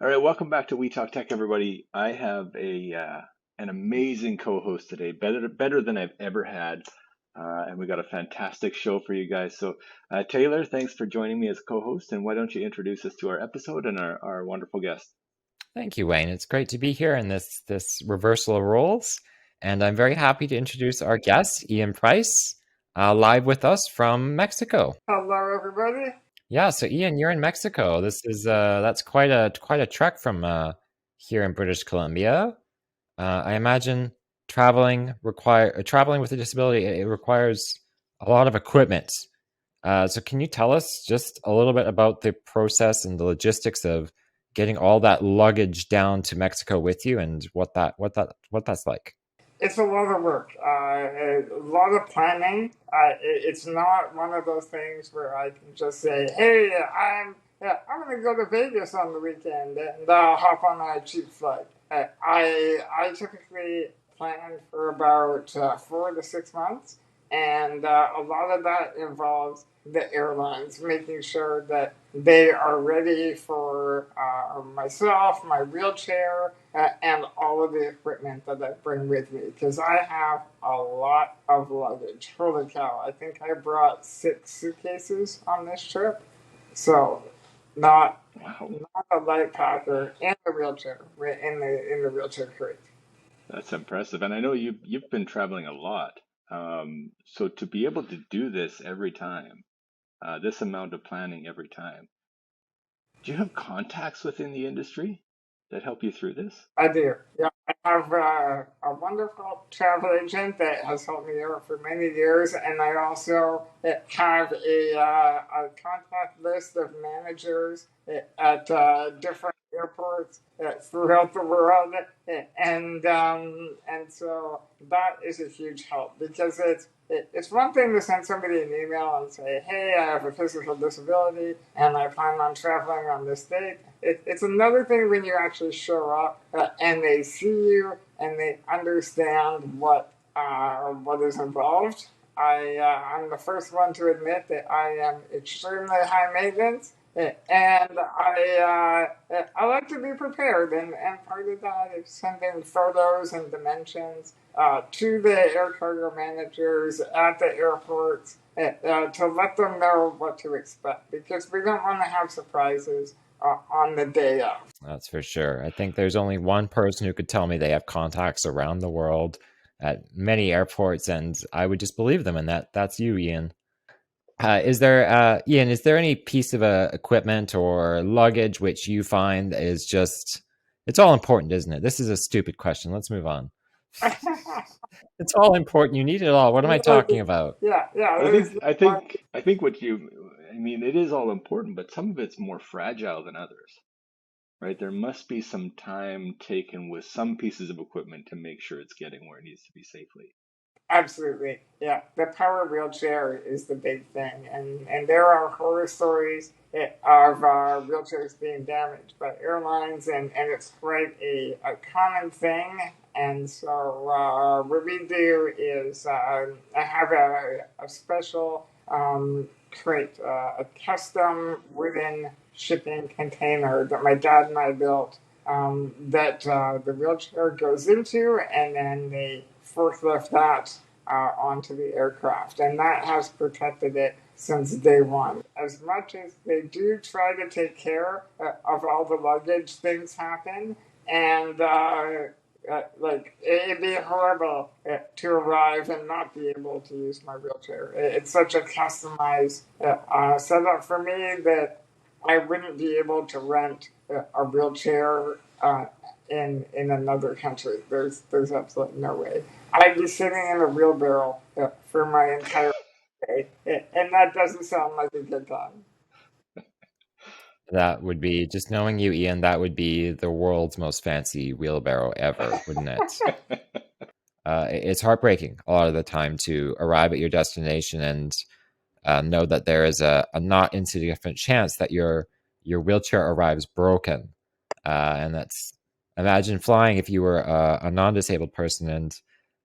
All right, welcome back to We Talk Tech, everybody. I have a an amazing co-host today, better than I've ever had, and we got a fantastic show for you guys. So, Taylor, thanks for joining me as a co-host, and why don't you introduce us to our episode and our wonderful guest? Thank you, Wayne. It's great to be here in this reversal of roles, and I'm very happy to introduce our guest, Ian Price, live with us from Mexico. Hello, everybody. Yeah, so Ian, you're in Mexico. This is that's quite a trek from here in British Columbia. I imagine traveling with a disability, it requires a lot of equipment. So can you tell us just a little bit about the process and the logistics of getting all that luggage down to Mexico with you and what that's like? It's a lot of work, a lot of planning. It's not one of those things where I can just say, "Hey, I'm going to go to Vegas on the weekend and hop on a cheap flight." I typically plan for about 4 to 6 months, and a lot of that involves the airlines making sure that they are ready for myself, my wheelchair, and all of the equipment that I bring with me because I have a lot of luggage. Holy cow! I think I brought 6 suitcases on this trip, so not Wow, not a light packer in the wheelchair in the wheelchair crate. that's impressive. And I know you've been traveling a lot, so to be able to do this every time, this amount of planning every time, do you have contacts within the industry that help you through this? I do. Yeah, I have a wonderful travel agent that has helped me out for many years, and I also have a contact list of managers at different airports throughout the world, and so that is a huge help because it's one thing to send somebody an email and say, "Hey, I have a physical disability and I plan on traveling on this date." It's another thing when you actually show up and they see you and they understand what is involved. I'm the first one to admit that I am extremely high maintenance, and I like to be prepared, and part of that is sending photos and dimensions to the air cargo managers at the airports to let them know what to expect because we don't want to have surprises on the day of. That's for sure. I think there's only one person who could tell me they have contacts around the world at many airports, and I would just believe them, and that's you, Ian. Ian, is there any piece of equipment or luggage which you find is just, it's all important, isn't it? This is a stupid question. Let's move on. It's all important. You need it all. What am I talking about? Yeah, yeah. Well, There's I think I mean, it is all important, but some of it's more fragile than others, right? There must be some time taken with some pieces of equipment to make sure it's getting where it needs to be safely. Absolutely. Yeah. The power wheelchair is the big thing. And there are horror stories of wheelchairs being damaged by airlines, and it's quite a common thing. And so what we do is I have a special crate, a custom wooden shipping container that my dad and I built that the wheelchair goes into, and then they forklift that onto the aircraft. And that has protected it since day one. As much as they do try to take care of all the luggage, things happen. And like it'd be horrible to arrive and not be able to use my wheelchair. It's such a customized setup for me that I wouldn't be able to rent a wheelchair in another country. There's absolutely no way. I'd be sitting in a wheelbarrow for my entire day, and that doesn't sound like a good time. That would be, just knowing you, Ian, that would be the world's most fancy wheelbarrow ever, wouldn't it? It's heartbreaking a lot of the time to arrive at your destination and know that there is a not insignificant chance that your wheelchair arrives broken. And that's, imagine flying if you were a non-disabled person and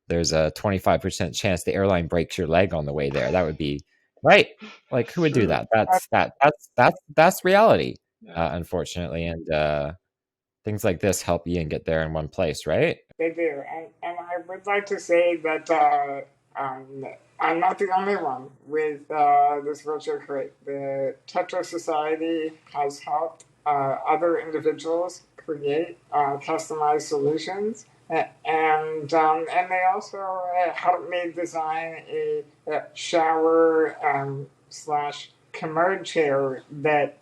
there's a 25% chance the airline breaks your leg on the way there. That would be right. Like, who would do Sure. that? That's reality, Yeah. unfortunately. And things like this help Ian get there in one place, right? They do, and I would like to say that um, I'm not the only one with this wheelchair crate. The Tetra Society has helped other individuals create customized solutions, and they also helped me design a shower slash commode chair that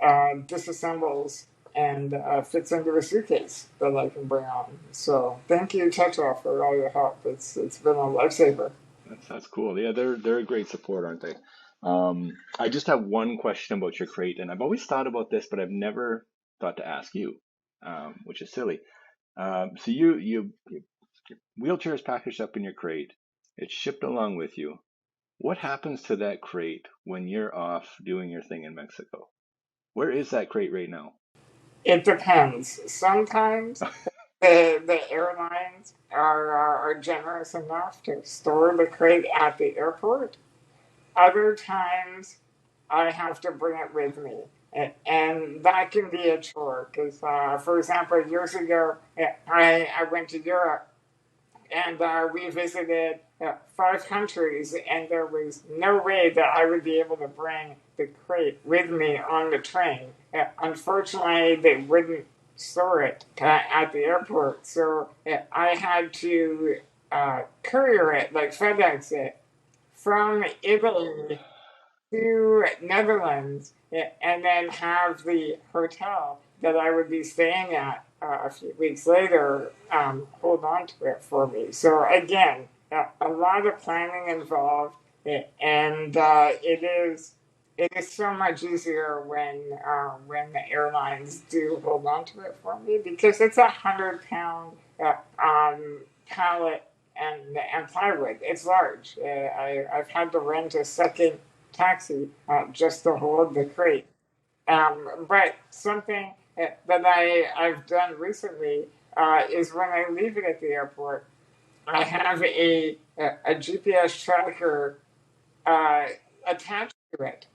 disassembles and fits into a suitcase that I can bring on. So thank you, Tetra, for all your help. It's been a lifesaver. That's cool. Yeah, they're a great support, aren't they? I just have one question about your crate, and I've always thought about this, but I've never thought to ask you, which is silly. So you wheelchair is packaged up in your crate. It's shipped along with you. What happens to that crate when you're off doing your thing in Mexico? Where is that crate right now? It depends. Sometimes the airlines are generous enough to store the crate at the airport. Other times, I have to bring it with me. And that can be a chore because, for example, years ago, I went to Europe and we visited 5 countries, and there was no way that I would be able to bring the crate with me on the train. Unfortunately, they wouldn't store it at the airport, so I had to courier it, like FedEx it, from Italy to Netherlands, and then have the hotel that I would be staying at a few weeks later hold on to it for me. So again, a lot of planning involved, and it is so much easier when the airlines do hold on to it for me because it's 100 pound pallet and plywood. It's large. I've had to rent a second taxi just to hold the crate. But something that I've done recently is when I leave it at the airport, I have a GPS tracker uh, attached to it,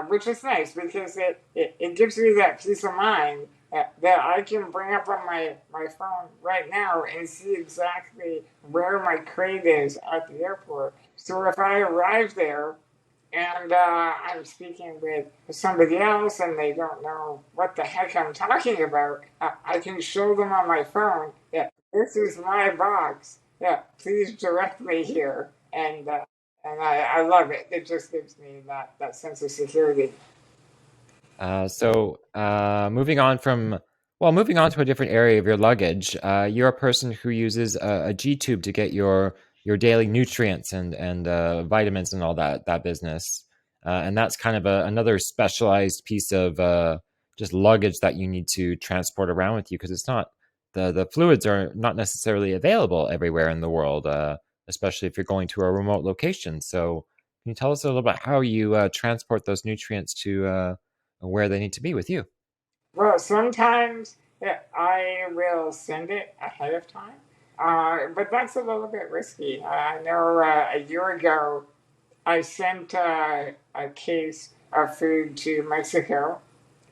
which is nice because it gives me that peace of mind that I can bring up on my phone right now and see exactly where my crate is at the airport. So if I arrive there and I'm speaking with somebody else and they don't know what the heck I'm talking about, I can show them on my phone that this is my box. Yeah, please direct me here. And I love it. It just gives me that sense of security. Moving on to a different area of your luggage. You're a person who uses a G tube to get your daily nutrients and vitamins and all that business. And that's kind of another specialized piece of just luggage that you need to transport around with you because it's not the fluids are not necessarily available everywhere in the world, especially if you're going to a remote location. So, can you tell us a little about how you transport those nutrients to where they need to be with you? Well, sometimes I will send it ahead of time, but that's a little bit risky. I know a year ago I sent a case of food to Mexico.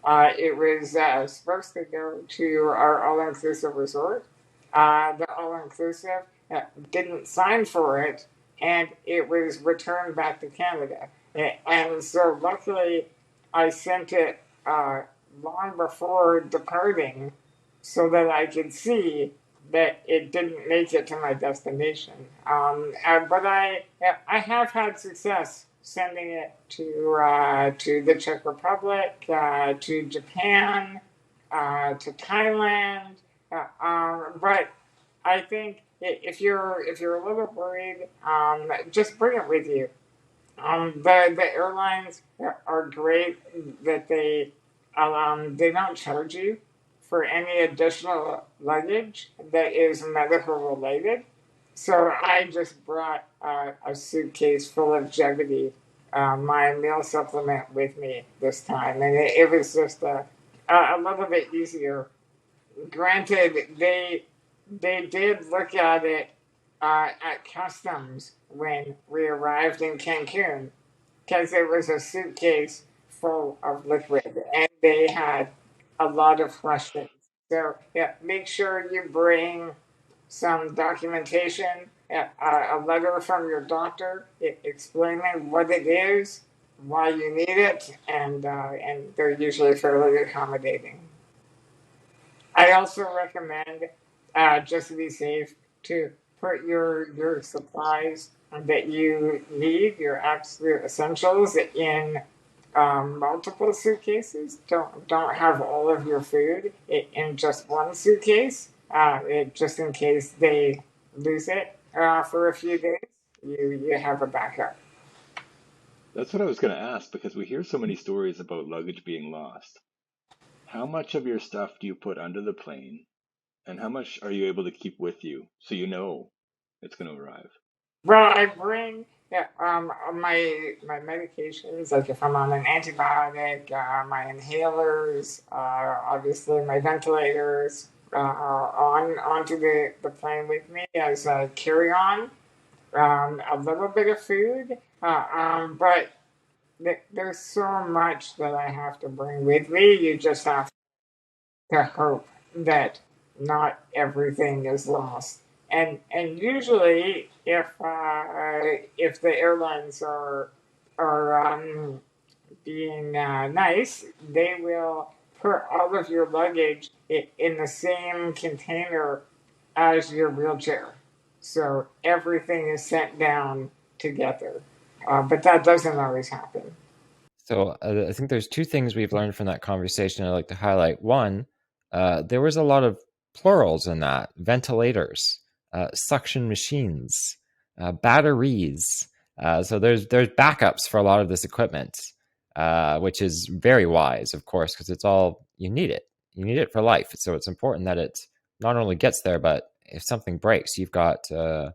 It was supposed to go to our all inclusive resort. The all inclusive didn't sign for it, and it was returned back to Canada. And so, luckily, I sent it long before departing so that I could see that it didn't make it to my destination. But I have had success sending it to the Czech Republic, to Japan, to Thailand. But I think if you're a little worried, just bring it with you. The airlines are great that they don't charge you for any additional luggage that is medical related. So I just brought a suitcase full of Jevity, my meal supplement, with me this time, and it was just a little bit easier. Granted, they did look at it at customs when we arrived in Cancun because it was a suitcase full of liquid, and they had a lot of questions. So yeah, make sure you bring some documentation, a letter from your doctor explaining what it is, why you need it, and they're usually fairly accommodating. I also recommend, just to be safe, to put your supplies that you need, your absolute essentials, in multiple suitcases. Don't have all of your food in just one suitcase, just in case they lose it for a few days. You have a backup. That's what I was going to ask because we hear so many stories about luggage being lost. How much of your stuff do you put under the plane, and how much are you able to keep with you so you know it's going to arrive? Well, I bring, yeah, my medications, like if I'm on an antibiotic, my inhalers, obviously my ventilators, onto the plane with me as a carry on. A little bit of food, but there's so much that I have to bring with me. You just have to hope that not everything is lost. And usually, if the airlines are being nice, they will put all of your luggage in the same container as your wheelchair, so everything is sent down together. But that doesn't always happen. So I think there's two things we've learned from that conversation I'd like to highlight. One, there was a lot of plurals in that: ventilators, suction machines, batteries. So there's backups for a lot of this equipment, which is very wise, of course, because it's all you need it. You need it for life. So it's important that it not only gets there, but if something breaks, you've got a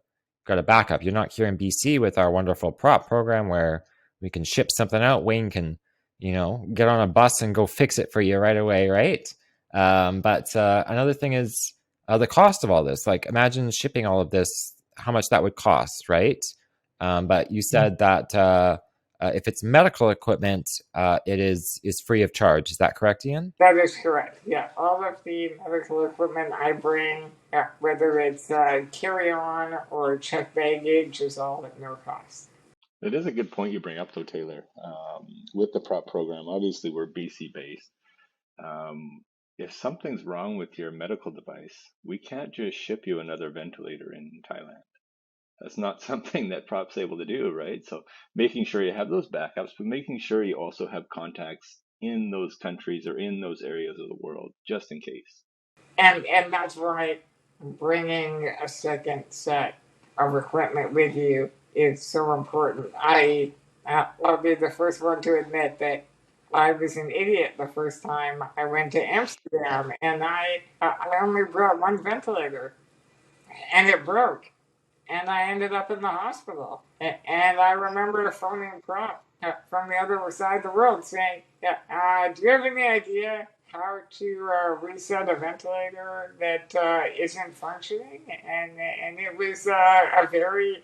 backup. You're not here in BC with our wonderful prop program where we can ship something out. Wayne can, get on a bus and go fix it for you right away, right? But another thing is the cost of all this. Like, imagine shipping all of this, how much that would cost, right? But you said that if it's medical equipment, it is free of charge. Is that correct, Ian? That is correct. Yeah, all of the medical equipment I bring, whether it's carry on or check baggage, is all at no cost. It is a good point you bring up, though, Taylor. With the prop program, obviously we're BC based. If something's wrong with your medical device, we can't just ship you another ventilator in Thailand. That's not something that prop's able to do, right? So making sure you have those backups, but making sure you also have contacts in those countries or in those areas of the world, just in case. And that's why bringing a second set of equipment with you is so important. I'll be the first one to admit that I was an idiot the first time I went to Amsterdam, and I only brought one ventilator, and it broke, and I ended up in the hospital. And I remember phoning Prop from the other side of the world saying, yeah, "Do you have any idea how to reset a ventilator that isn't functioning?" And it was a very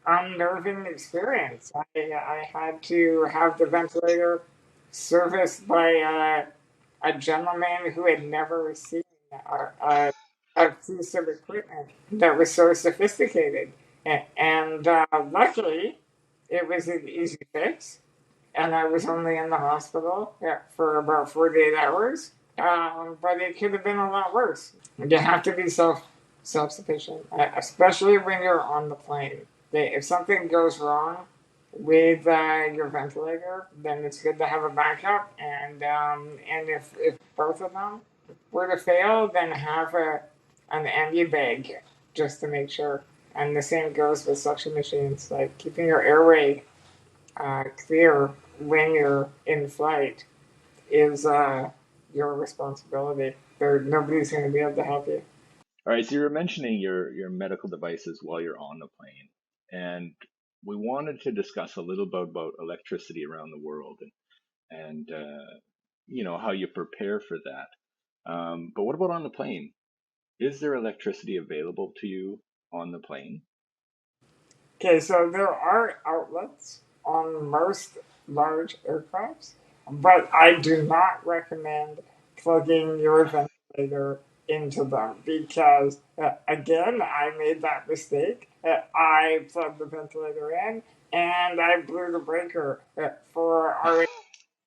unnerving experience. I had to have the ventilator serviced by a gentleman who had never seen a piece of equipment that was so sophisticated. And luckily, it was an easy fix, and I was only in the hospital for about 48 hours. But it could have been a lot worse. You have to be self sufficient, especially when you're on the plane. If something goes wrong with your ventilator, then it's good to have a backup. And if both of them were to fail, then have an ambu bag just to make sure. And the same goes with suction machines, like keeping your airway clear when you're in flight is your responsibility. Nobody's going to be able to help you. All right, so you were mentioning your medical devices while you're on the plane, and we wanted to discuss a little bit about electricity around the world and how you prepare for that. But what about on the plane? Is there electricity available to you on the plane? Okay, so there are outlets on most large aircrafts, but I do not recommend plugging your ventilator ventilator into them because, again, I made that mistake. I plugged the ventilator in and I blew the breaker for our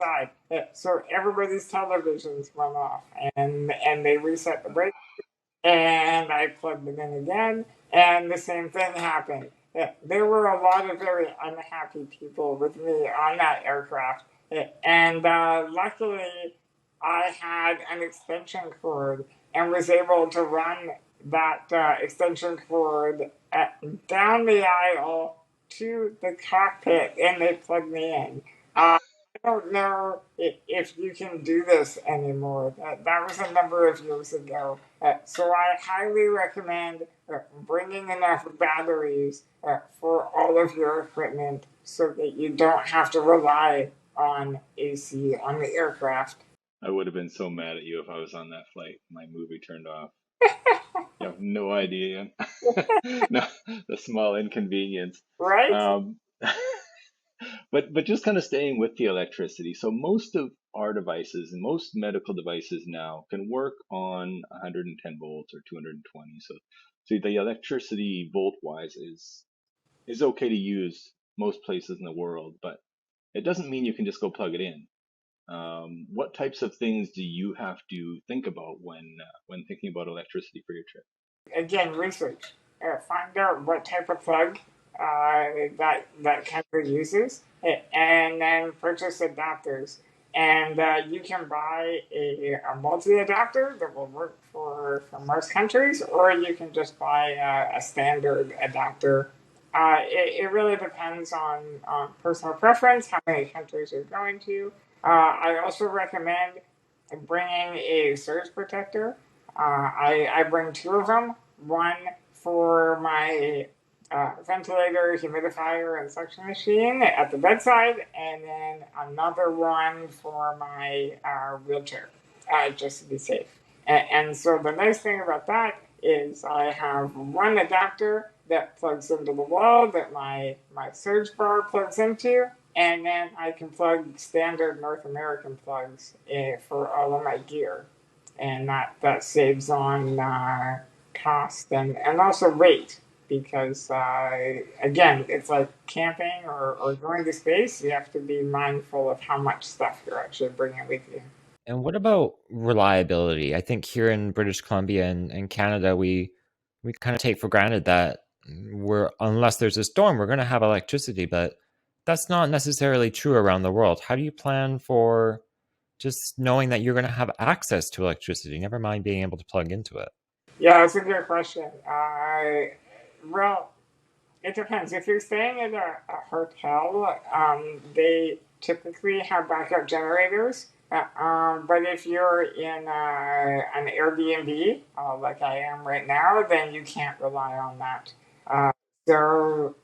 side. So everybody's televisions went off and they reset the breaker and I plugged it in again, and the same thing happened. There were a lot of very unhappy people with me on that aircraft, and luckily I had an extension cord and was able to run that extension cord down the aisle to the cockpit, and they plugged me in. I don't know if you can do this anymore. That was a number of years ago. So I highly recommend bringing enough batteries for all of your equipment so that you don't have to rely on AC on the aircraft. I would have been so mad at you if I was on that flight. My movie turned off. You have no idea. No, the small inconvenience. Right? Um, but just kind of staying with the electricity. So most of our devices and most medical devices now can work on 110 volts or 220. So the electricity volt wise is okay to use most places in the world, but it doesn't mean you can just go plug it in. What types of things do you have to think about when thinking about electricity for your trip? Again, research. Find out what type of plug that country uses, and then purchase adapters. And you can buy a multi adapter that will work for most countries, or you can just buy a standard adapter. It really depends on personal preference, how many countries you're going to. I also recommend bringing a surge protector. I bring two of them, one for my ventilator, humidifier, and suction machine at the bedside, and then another one for my wheelchair, just to be safe. And so the nice thing about that is I have one adapter that plugs into the wall that my surge bar plugs into, and then I can plug standard North American plugs for all of my gear, and that saves on cost and also weight because again, it's like camping or going to space. You have to be mindful of how much stuff you're actually bringing with you. And what about reliability? I think here in British Columbia and Canada, we kind of take for granted that we're unless there's a storm, we're going to have electricity, but that's not necessarily true around the world. How do you plan for just knowing that you're going to have access to electricity, never mind being able to plug into it? Yeah, that's a good question. Well, it depends. If you're staying in a hotel, they typically have backup generators. But if you're in an Airbnb, like I am right now, then you can't rely on that. So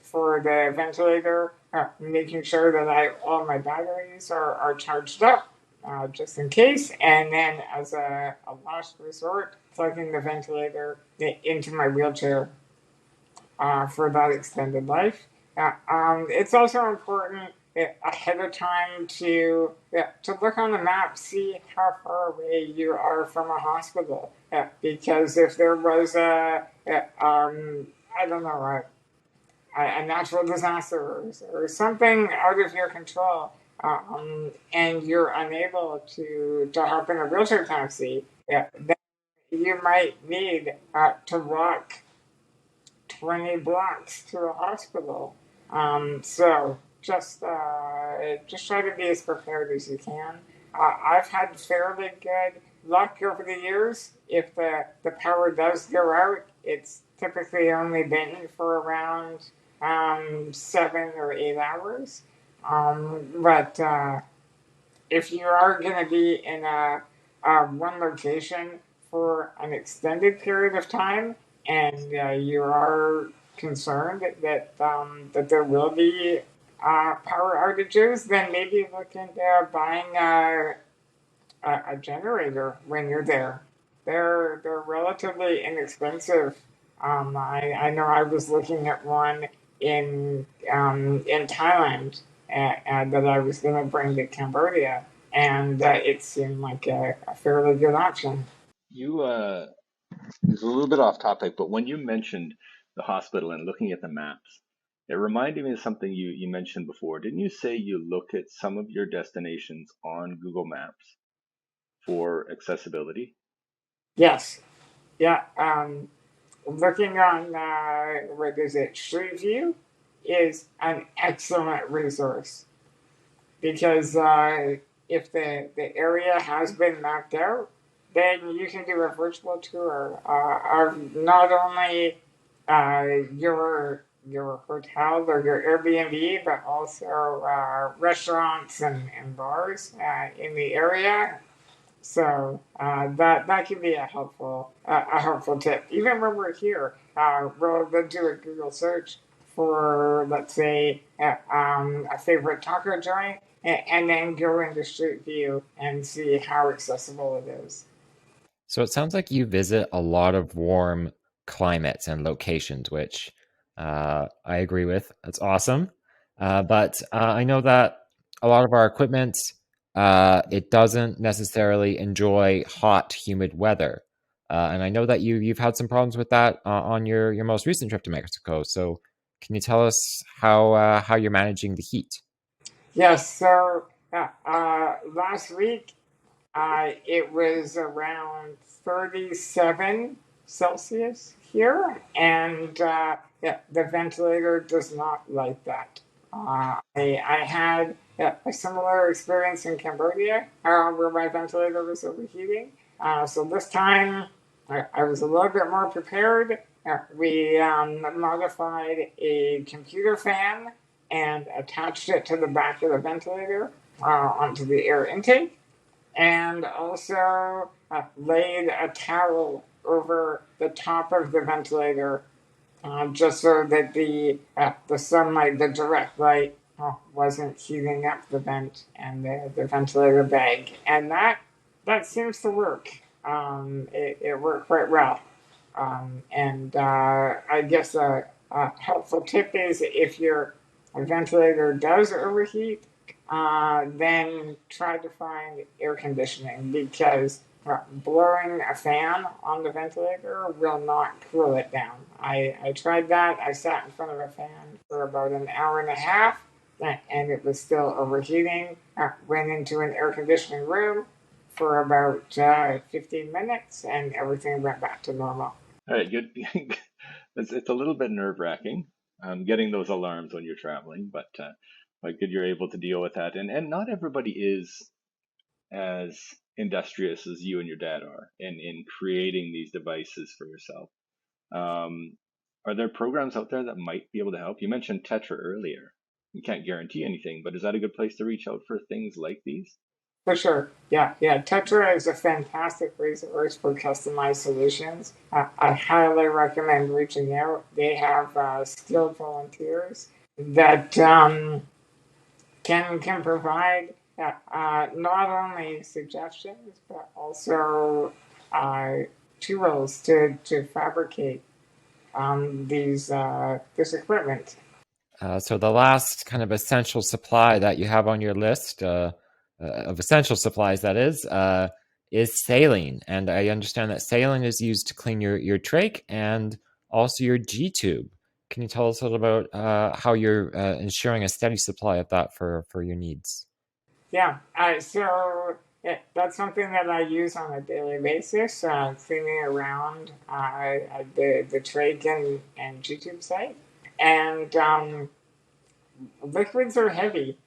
for the ventilator, making sure that all my batteries are charged up just in case. And then as a last resort, plugging the ventilator into my wheelchair for that extended life. It's also important ahead of time to look on the map, see how far away you are from a hospital. Because if there was I don't know, a natural disaster or something out of your control, and you're unable to hop in a wheelchair taxi, then you might need to walk 20 blocks to a hospital. So just try to be as prepared as you can. I've had fairly good luck over the years. If the power does go out, it's typically only been for around 7 or 8 hours. But if you are going to be in one location for an extended period of time, and you are concerned that there will be power outages, then maybe look into buying a generator when you're there. They're relatively inexpensive. I know I was looking at one in Thailand that I was going to bring to Cambodia, and it seemed like a fairly good option. You It's a little bit off topic, but when you mentioned the hospital and looking at the maps, it reminded me of something you mentioned before. Didn't you say you look at some of your destinations on Google Maps for accessibility? Yes, yeah. Looking on what is it, Street View, is an excellent resource because if the area has been mapped out, then you can do a virtual tour of not only your hotel or your Airbnb, but also restaurants and bars in the area. So that can be a helpful tip. Even when we're here, we'll do a Google search for, let's say, a favorite taco joint, and then go into Street View and see how accessible it is. So it sounds like you visit a lot of warm climates and locations, which I agree with. That's awesome. But I know that a lot of our equipment it doesn't necessarily enjoy hot, humid weather, and I know that you've had some problems with that on your most recent trip to Mexico. So can you tell us how you're managing the heat? Yes. So last week it was around 37 Celsius here, and yeah, the ventilator does not like that. I had a similar experience in Cambodia where my ventilator was overheating. So this time I was a little bit more prepared. We modified a computer fan and attached it to the back of the ventilator onto the air intake, and also laid a towel over the top of the ventilator just so that the sunlight, the direct light, wasn't heating up the vent and the ventilator bag, and that seems to work. It worked quite well. And I guess a helpful tip is if your ventilator does overheat, then try to find air conditioning because blowing a fan on the ventilator will not cool it down. I tried that. I sat in front of a fan for about an hour and a half and it was still overheating. Went into an air conditioning room for about 15 minutes and everything went back to normal. All right, good. It's a little bit nerve-wracking, getting those alarms when you're traveling, but good you're able to deal with that. And not everybody is as industrious as you and your dad are in creating these devices for yourself. Um, are there programs out there that might be able to help? You mentioned Tetra earlier. You can't guarantee anything, but is that a good place to reach out for things like these? For sure. Yeah, yeah. Tetra is a fantastic resource for customized solutions. I highly recommend reaching out. They have skilled volunteers that can provide not only suggestions but also uh, tools to fabricate this equipment. So the last kind of essential supply that you have on your list of essential supplies, that is saline. And I understand that saline is used to clean your trach and also your G tube. Can you tell us a little about how you're ensuring a steady supply of that for your needs? Yeah, so that's something that I use on a daily basis, cleaning around the trach and G-tube site. And liquids are heavy,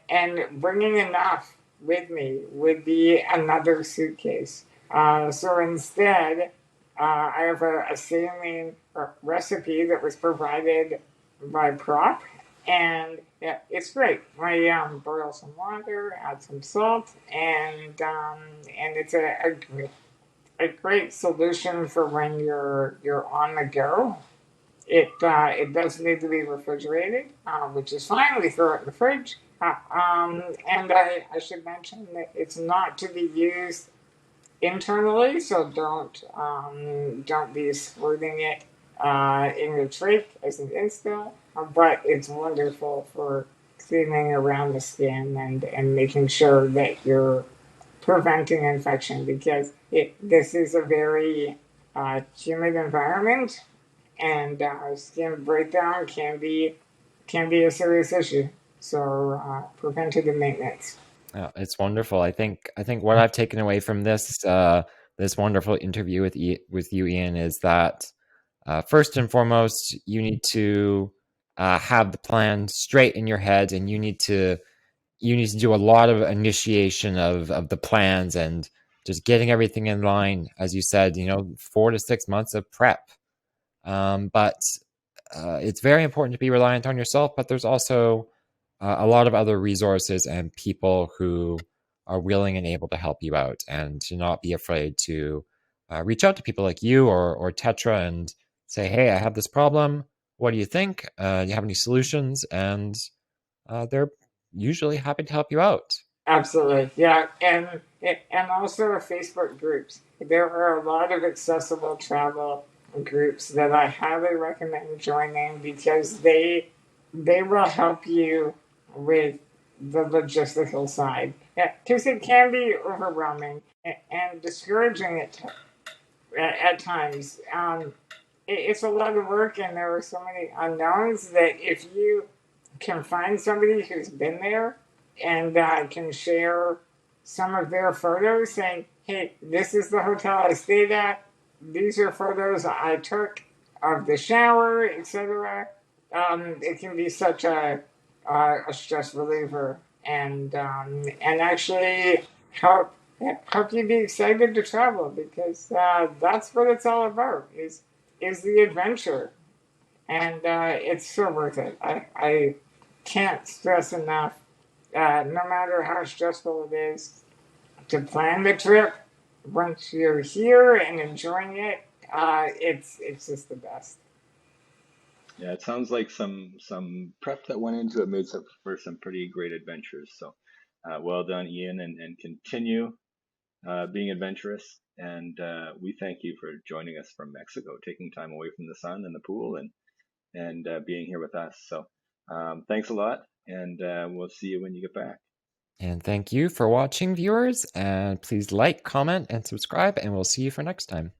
and bringing enough with me would be another suitcase. So instead, I have a saline recipe that was provided by Prop, and yeah, it's great. I boil some water, add some salt, and it's a great solution for when you're on the go. It does need to be refrigerated, which is fine. We throw it in the fridge. And I should mention that it's not to be used internally, so don't be squirting it in your trach as an install. But it's wonderful for cleaning around the skin and making sure that you're preventing infection because this is a very humid environment, and skin breakdown can be a serious issue. So preventative maintenance. Oh, it's wonderful. I think what I've taken away from this wonderful interview with you, Ian, is that first and foremost, you need to have the plan straight in your head, and you need to do a lot of initiation of the plans and just getting everything in line. As you said, 4 to 6 months of prep. But it's very important to be reliant on yourself, but there's also a lot of other resources and people who are willing and able to help you out, and to not be afraid to reach out to people like you or Tetra and say, hey, I have this problem. What do you think? Do you have any solutions? And they're usually happy to help you out. Absolutely, yeah, and also Facebook groups. There are a lot of accessible travel groups that I highly recommend joining because they will help you with the logistical side. Because it can be overwhelming and discouraging at times. It's a lot of work, and there are so many unknowns that if you can find somebody who's been there and can share some of their photos saying, hey, this is the hotel I stayed at, these are photos I took of the shower, etc. It can be such a stress reliever and actually help help you be excited to travel because that's what it's all about is the adventure, and it's so worth it. I can't stress enough, no matter how stressful it is, to plan the trip. Once you're here and enjoying it, it's just the best. Yeah, it sounds like some prep that went into it made for some pretty great adventures. So, well done, Ian, and continue being adventurous. And we thank you for joining us from Mexico, taking time away from the sun and the pool, and being here with us. So, thanks a lot, and we'll see you when you get back. And thank you for watching, viewers. And please like, comment, and subscribe, and we'll see you for next time.